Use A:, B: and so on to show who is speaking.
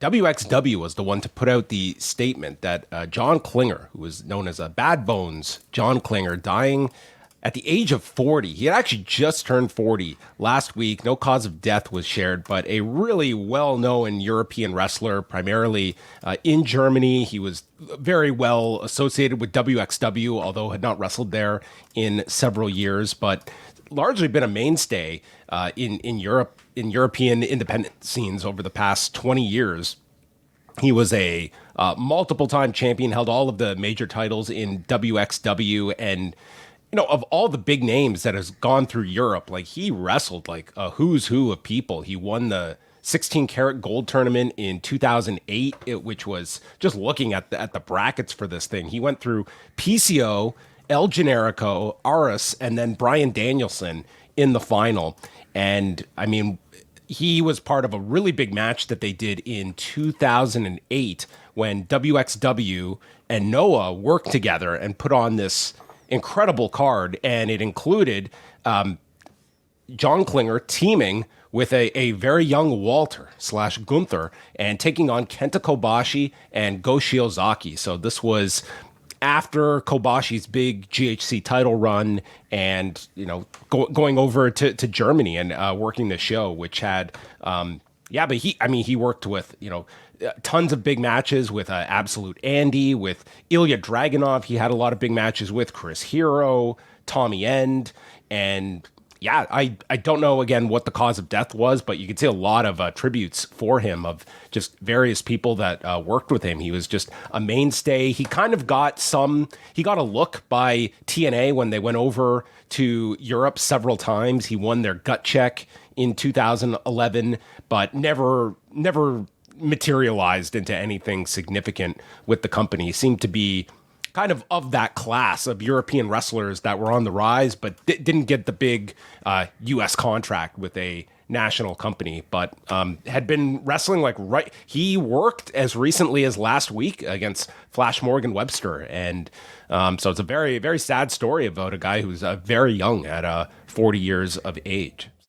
A: wXw was the one to put out the statement that John Klinger, who was known as Bad Bones John Klinger, dying at the age of 40. He had actually just turned 40 last week. No cause of death was shared, but a really well-known European wrestler, primarily in Germany. He was very well associated with wXw, although had not wrestled there in several years, but largely been a mainstay in Europe, in European independent scenes over the past 20 years. He was a multiple-time champion, held all of the major titles in wXw, and of all the big names that has gone through Europe, like he wrestled like a who's who of people. He won the 16 karat gold tournament in 2008, which was just looking at the brackets for this thing. He went through PCO, El Generico, Aris, and then Bryan Danielson in the final. And I mean, he was part of a really big match that they did in 2008 when wXw and Noah worked together and put on this incredible card, and it included John Klinger teaming with a very young Walter / Gunther and taking on Kenta Kobashi and Go Shiozaki. So this was after Kobashi's big GHC title run and, going over to Germany and working the show, which had, but he worked with, tons of big matches with Absolute Andy, with Ilya Dragunov. He had a lot of big matches with Chris Hero, Tommy End, and I don't know again what the cause of death was, but you could see a lot of tributes for him of just various people that worked with him. He was just a mainstay. He kind of got a look by TNA when they went over to Europe several times. He won their gut check in 2011, but never materialized into anything significant with the company. He seemed to be kind of that class of European wrestlers that were on the rise, but didn't get the big U.S. contract with a national company, but had been wrestling he worked as recently as last week against Flash Morgan Webster. And so it's a very, very sad story about a guy who's very young at 40 years of age.